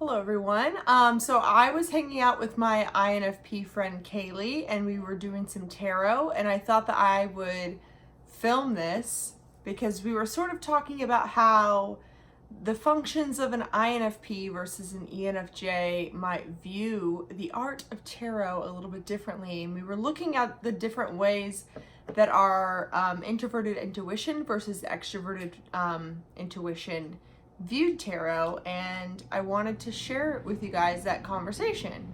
Hello everyone. So I was hanging out with my INFP friend Kaylee and we were doing some tarot, and I thought that I would film this because we were sort of talking about how the functions of an INFP versus an ENFJ might view the art of tarot a little bit differently, and we were looking at the different ways that our introverted intuition versus extroverted intuition viewed tarot, and I wanted to share with you guys that conversation.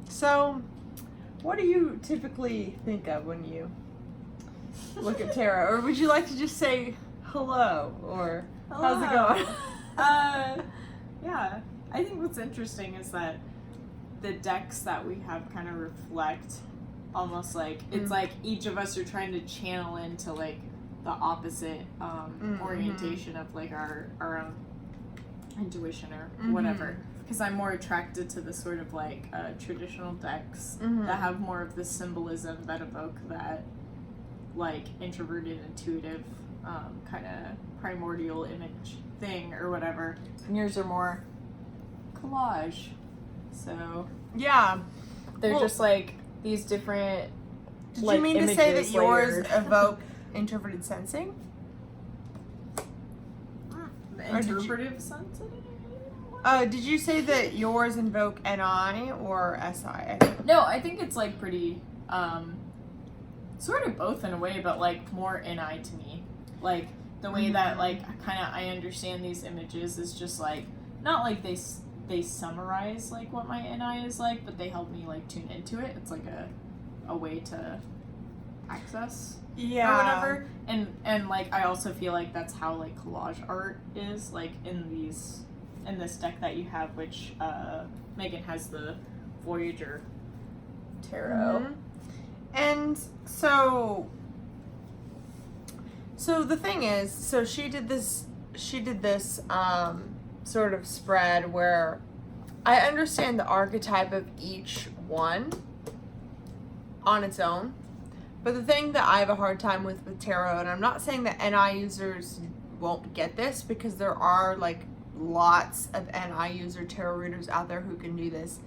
So what do you typically think of when you look at tarot? Or would you like to just say hello, or how's it going? Yeah, I think what's interesting is that the decks that we have kind of reflect almost like it's like each of us are trying to channel into like the opposite orientation of like our own intuition or whatever, because I'm more attracted to the sort of like traditional decks that have more of the symbolism that evoke that like introverted intuitive kind of primordial image thing or whatever, and yours are more collage, so Yeah, they're just like these different did like, you mean to say that images yours layered. evoke introverted sensing? The Or did you- interpretive sensitive? Did you say that yours invoke NI or SI? No, I think it's like pretty sort of both in a way, but like more NI to me. Like the way that like kind of I understand these images is just like not like they summarize like what my NI is like, but they help me like tune into it. It's like a way to access or whatever. And like I also feel like that's how like collage art is like in this deck that you have, which Megan has the Voyager tarot. And so the thing is, so she did this sort of spread where I understand the archetype of each one on its own. But the thing that I have a hard time with tarot, and I'm not saying that NI users won't get this, because there are like lots of NI user tarot readers out there who can do this.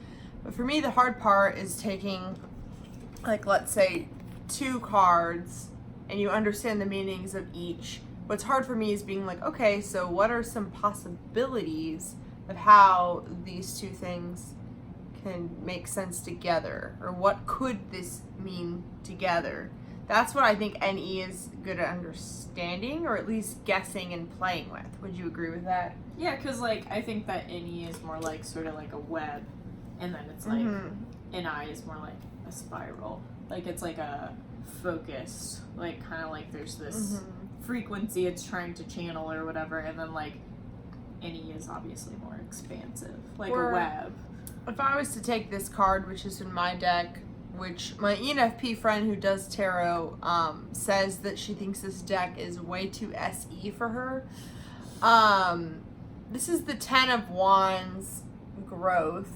But for me, the hard part is taking, like, let's say 2 cards and you understand the meanings of each. What's hard for me is being like, okay, so what are some possibilities of how these 2 things can make sense together, or what could this mean together? That's what I think NE is good at understanding, or at least guessing and playing with. Would you agree with that? Yeah, because like I think that NE is more like sort of like a web, and then it's like NI is more like a spiral. Like it's like a focused, like kind of like there's this frequency it's trying to channel or whatever, and then like NE is obviously more expansive, like a web. If I was to take this card, which is in my deck, which my ENFP friend who does tarot says that she thinks this deck is way too SE for her. This is the 10 of Wands growth.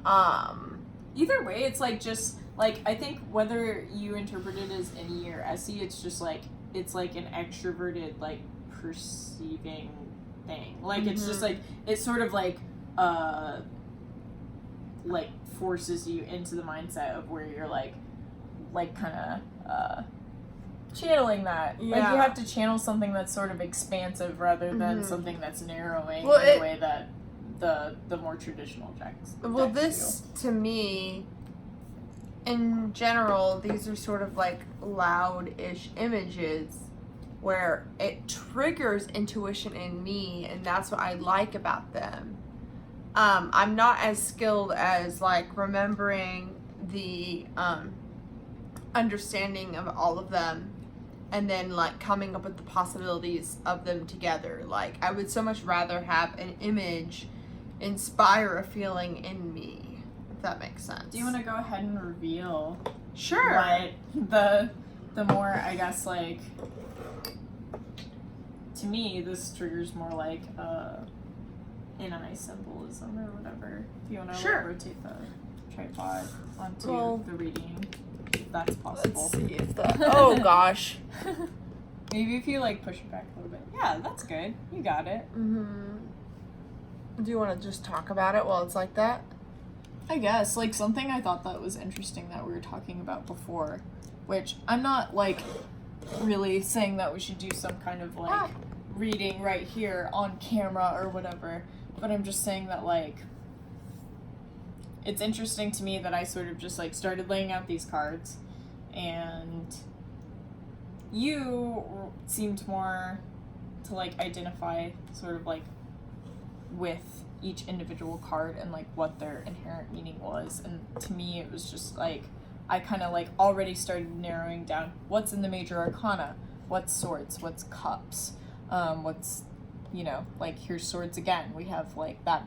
Either way, it's like just like I think whether you interpret it as NE or SE, it's just like it's like an extroverted like perceiving thing. Like it's just like it's sort of like forces you into the mindset of where you're like kind of channeling that. Yeah. Like you have to channel something that's sort of expansive rather than something that's narrowing Well, in a way that the more traditional decks. Well, this to me, in general, these are sort of like loud-ish images where it triggers intuition in me, and that's what I like about them. I'm not as skilled as like remembering the understanding of all of them and then like coming up with the possibilities of them together. Like I would so much rather have an image inspire a feeling in me, if that makes sense. Do you want to go ahead and reveal Sure. what the more, I guess, like to me this triggers more like NI symbolism or whatever. If you want to rotate the tripod onto the reading, if that's possible. Let's see if that. Oh gosh. Maybe if you like push it back a little bit. Yeah, that's good. You got it. Do you want to just talk about it while it's like that? I guess, like, something I thought that was interesting that we were talking about before, which I'm not, like, really saying that we should do some kind of, like, reading right here on camera or whatever, but I'm just saying that, like, it's interesting to me that I sort of just, like, started laying out these cards, and you seemed more to, like, identify sort of, like, with each individual card and like what their inherent meaning was, and to me it was just like I kind of like already started narrowing down what's in the major arcana, what's swords, what's cups, what's, you know, like here's swords again, we have like that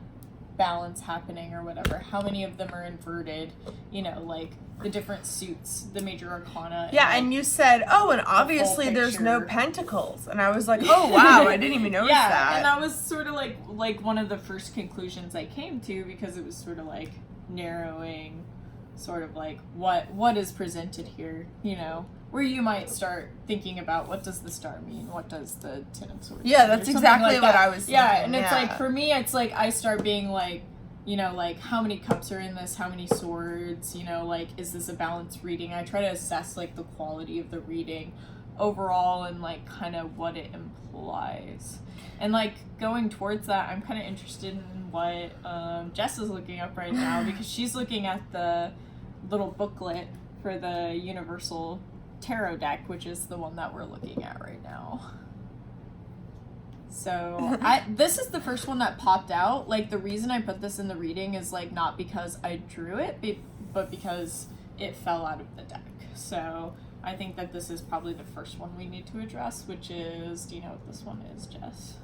balance happening or whatever, how many of them are inverted, you know, like the different suits, the major arcana. Yeah, like, and you said, oh, and obviously there's no pentacles. And I was like, oh, wow, I didn't even notice that. And that was sort of like one of the first conclusions I came to, because it was sort of like narrowing sort of like what is presented here, you know, where you might start thinking about what does the star mean, what does the Ten of Swords mean, that's exactly what I was thinking. Yeah, and it's like, for me, it's like I start being like, you know, like, how many cups are in this? How many swords? You know, like, is this a balanced reading? I try to assess, like, the quality of the reading overall and, like, kind of what it implies. And, like, going towards that, I'm kind of interested in what Jess is looking up right now, because she's looking at the little booklet for the Universal Tarot deck, which is the one that we're looking at right now. So this is the first one that popped out. Like, the reason I put this in the reading is like not because I drew it, but because it fell out of the deck. So I think that this is probably the first one we need to address, which is, do you know what this one is, Jess?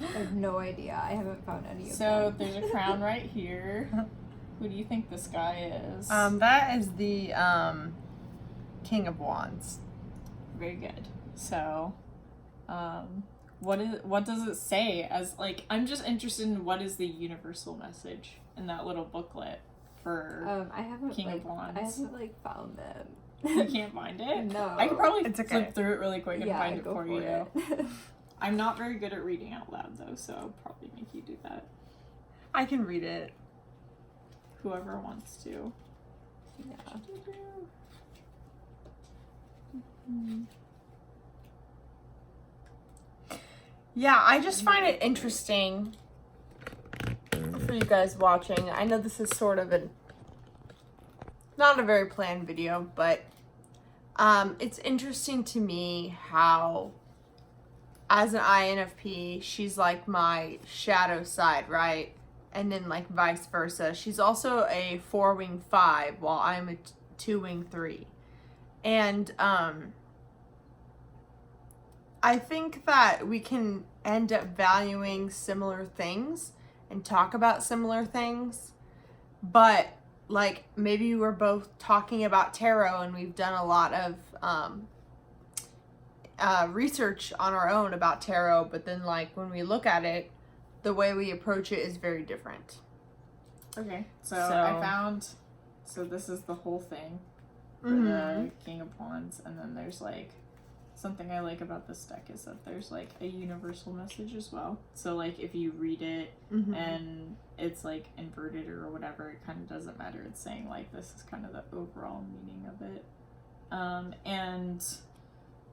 I have no idea. I haven't found any of them. So there's a crown right here. Who do you think this guy is? That is the King of Wands. Very good. So, what does it say? As like, I'm just interested in what is the universal message in that little booklet for I haven't King of Wands. I haven't found them. You can't find it? No. I could probably It's okay. flip through it really quick and find it go for you. it. I'm not very good at reading out loud though, so I'll probably make you do that. I can read it. Whoever wants to. Yeah. Yeah, I just find it interesting for you guys watching. I know this is sort of not a very planned video, but it's interesting to me how, as an INFP, she's like my shadow side, right? And then like vice versa. She's also a 4-wing 5 while I'm a 2-wing 3. And I think that we can end up valuing similar things and talk about similar things, but like maybe we're both talking about tarot and we've done a lot of research on our own about tarot, but then like when we look at it, the way we approach it is very different. Okay, so I found, so this is the whole thing for the King of Wands, and then there's like, something I like about this deck is that there's like a universal message as well. So like if you read it and it's like inverted or whatever, it kind of doesn't matter. It's saying like this is kind of the overall meaning of it. And,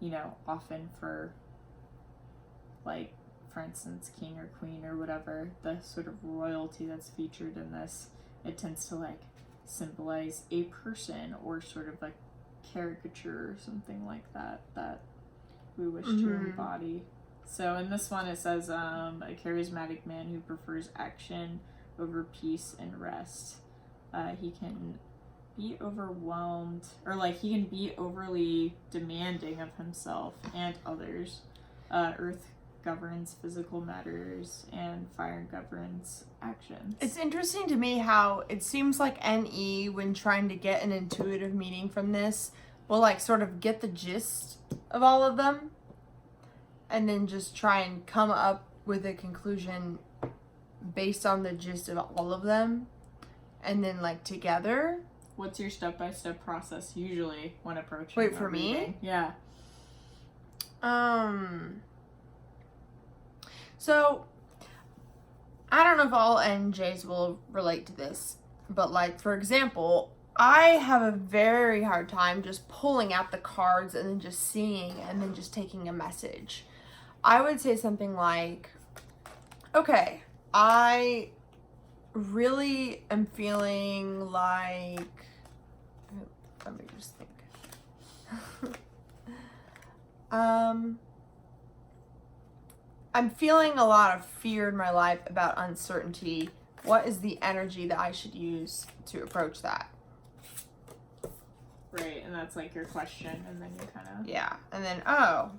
you know, often for like, for instance, king or queen or whatever, the sort of royalty that's featured in this, it tends to like symbolize a person or sort of like caricature or something like that we wish to embody. So in this one it says a charismatic man who prefers action over peace and rest. He can be overwhelmed, or like he can be overly demanding of himself and others. Earth governs physical matters and fire governs actions. It's interesting to me how it seems like NE, when trying to get an intuitive meaning from this, will like sort of get the gist of all of them and then just try and come up with a conclusion based on the gist of all of them and then like together. What's your step-by-step process usually when approaching Wait, for me? reading? Yeah. So I don't know if all NJs will relate to this, but like, for example, I have a very hard time just pulling out the cards and then just seeing and then just taking a message. I would say something like, okay, I really am feeling like, let me just think. I'm feeling a lot of fear in my life about uncertainty. What is the energy that I should use to approach that? Right, and that's like your question, and then you kind of... Yeah, and then, oh,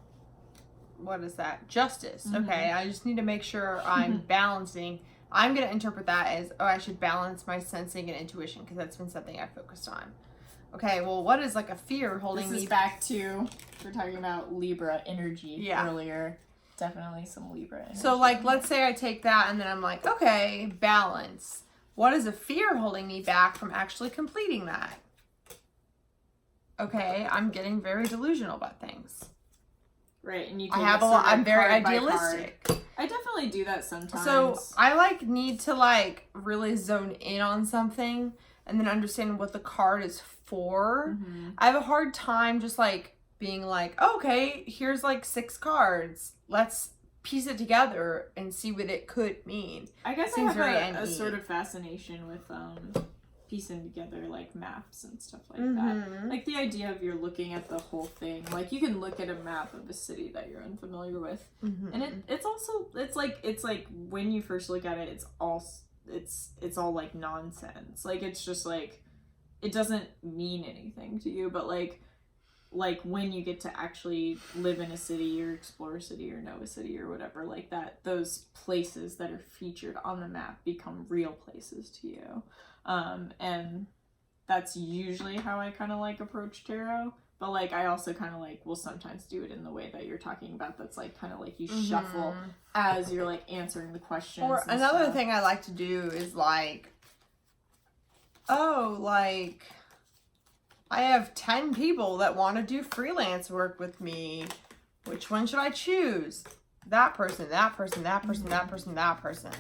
what is that? Justice. Mm-hmm. Okay, I just need to make sure I'm balancing. I'm going to interpret that as, oh, I should balance my sensing and intuition, because that's been something I've focused on. Okay, well, what is like a fear holding me? This is back to, we're talking about Libra energy earlier. Definitely some Libra energy. So, like, let's say I take that and then I'm like, okay, balance. What is a fear holding me back from actually completing that? Okay, I'm getting very delusional about things. Right, and you I take have it a lot. sort of I'm very card by idealistic. card. I definitely do that sometimes. So I like need to like really zone in on something and then understand what the card is for. Mm-hmm. I have a hard time just like being like, okay, here's like 6 cards. Let's piece it together and see what it could mean. I guess Seems I very have a NE. sort of fascination with piecing together like maps and stuff like Mhm. that. Like the idea of you're looking at the whole thing. Like you can look at a map of a city that you're unfamiliar with, Mhm. and it's also it's like when you first look at it, it's all like nonsense. Like it's just like it doesn't mean anything to you, but like when you get to actually live in a city or explore a city or know a city or whatever like that, those places that are featured on the map become real places to you. And that's usually how I kind of like approach tarot, but like I also kind of like will sometimes do it in the way that you're talking about, that's like kind of like you shuffle as you're like answering the questions. Or and another stuff. thing I like to do is like, oh, like I have 10 people that want to do freelance work with me. Which one should I choose? That person, that person, that person, that person, that person.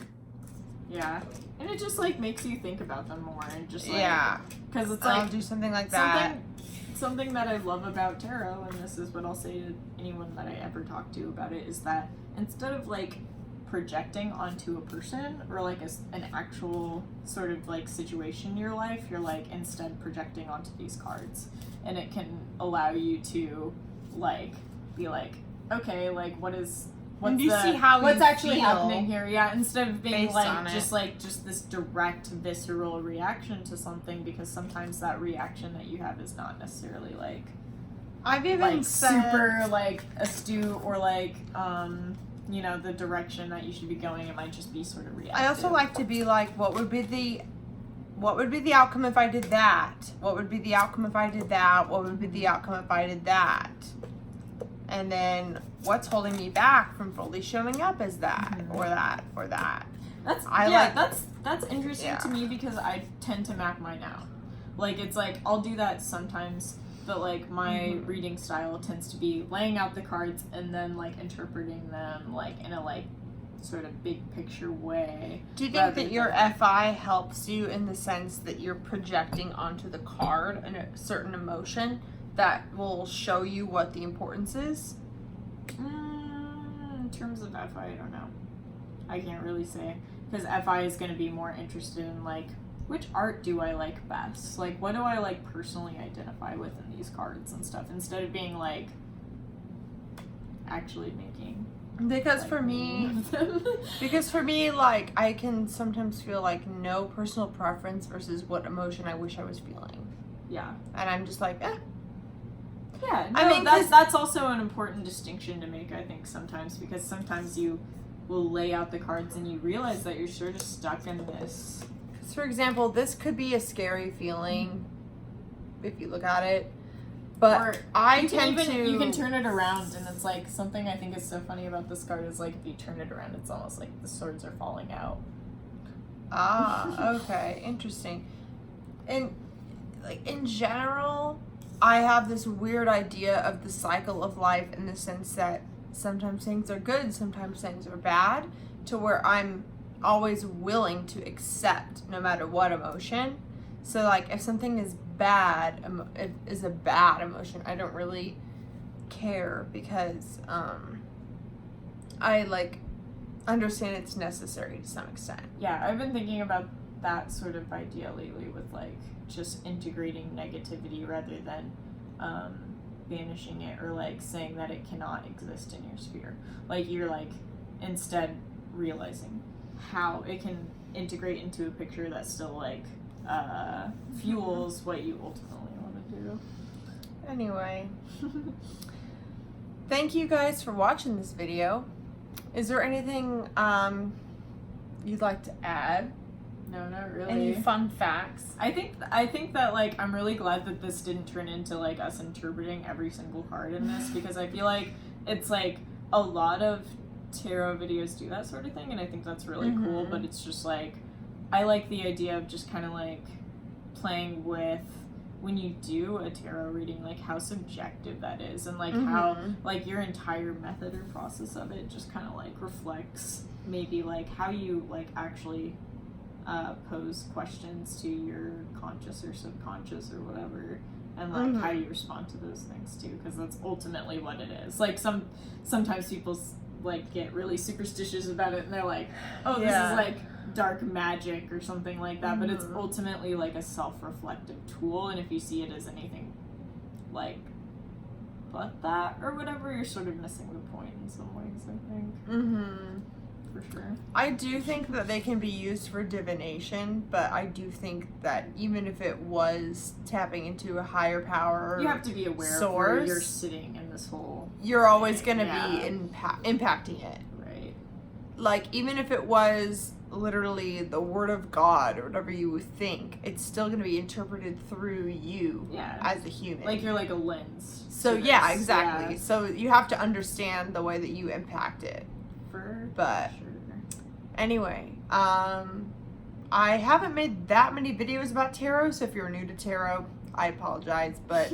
Yeah, and it just like makes you think about them more and just like, yeah, because it's I'll like do something like that. something that I love about tarot, and this is what I'll say to anyone that I ever talk to about it, is that instead of like projecting onto a person or like an actual sort of like situation in your life, you're like instead projecting onto these cards, and it can allow you to like be like, okay, like what's actually happening here? Yeah, instead of being like just this direct visceral reaction to something, because sometimes that reaction that you have is not necessarily like I've even like said, super like astute or like you know, the direction that you should be going. It might just be sort of reactive. I also like to be like, what would be the outcome if I did that? What would be the outcome if I did that? What would be the outcome if I did that? And then what's holding me back from fully showing up as that or that or that? That's interesting to me, because I tend to map mine out. Like it's like I'll do that sometimes, but like my reading style tends to be laying out the cards and then like interpreting them like in a like sort of big picture way. Do you think that your FI helps you in the sense that you're projecting onto the card a certain emotion that will show you what the importance is? In terms of FI, I don't know. I can't really say, because FI is going to be more interested in like, which art do I like best? Like, what do I like personally identify with in these cards and stuff, instead of being like actually making. Because like, for me, like, I can sometimes feel like no personal preference versus what emotion I wish I was feeling. Yeah. And I'm just like, eh. Yeah, no, I mean, that's also an important distinction to make, I think, sometimes, because sometimes you will lay out the cards and you realize that you're sort of stuck in this. For example, this could be a scary feeling if you look at it, but you can turn it around, and it's like something I think is so funny about this card is like if you turn it around, it's almost like the swords are falling out. Ah, okay, interesting. And like in general, I have this weird idea of the cycle of life in the sense that sometimes things are good, sometimes things are bad, to where I'm always willing to accept no matter what emotion. So like if something is bad, is a bad emotion, I don't really care because I like understand it's necessary to some extent. Yeah, I've been thinking about that sort of idea lately with like just integrating negativity rather than banishing it or like saying that it cannot exist in your sphere. Like you're like instead realizing how it can integrate into a picture that still like fuels what you ultimately want to do. Anyway, thank you guys for watching this video. Is there anything you'd like to add? No, not really. Any fun facts? I think that like I'm really glad that this didn't turn into like us interpreting every single card in this because I feel like it's like a lot of tarot videos do that sort of thing and I think that's really cool, but it's just like I like the idea of just kind of like playing with when you do a tarot reading, like how subjective that is and like how like your entire method or process of it just kind of like reflects maybe like how you like actually pose questions to your conscious or subconscious or whatever and like how you respond to those things too, because that's ultimately what it is. Like sometimes people like get really superstitious about it and they're like, oh, this is like dark magic or something like that, but it's ultimately like a self-reflective tool, and if you see it as anything like but that or whatever, you're sort of missing the point in some ways, I think. For sure. I do think that they can be used for divination, but I do think that even if it was tapping into a higher power, you have to be aware source, of where you're sitting in this whole you're always going to be impacting it. Right. Like, even if it was literally the word of God or whatever you would think, it's still going to be interpreted through you as a human. Like you're like a lens. So yeah, exactly. So you have to understand the way that you impact it. But anyway, I haven't made that many videos about tarot, so if you're new to tarot, I apologize, but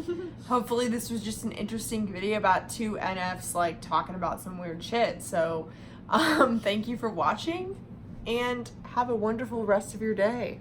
hopefully this was just an interesting video about two NFs like talking about some weird shit. So thank you for watching and have a wonderful rest of your day.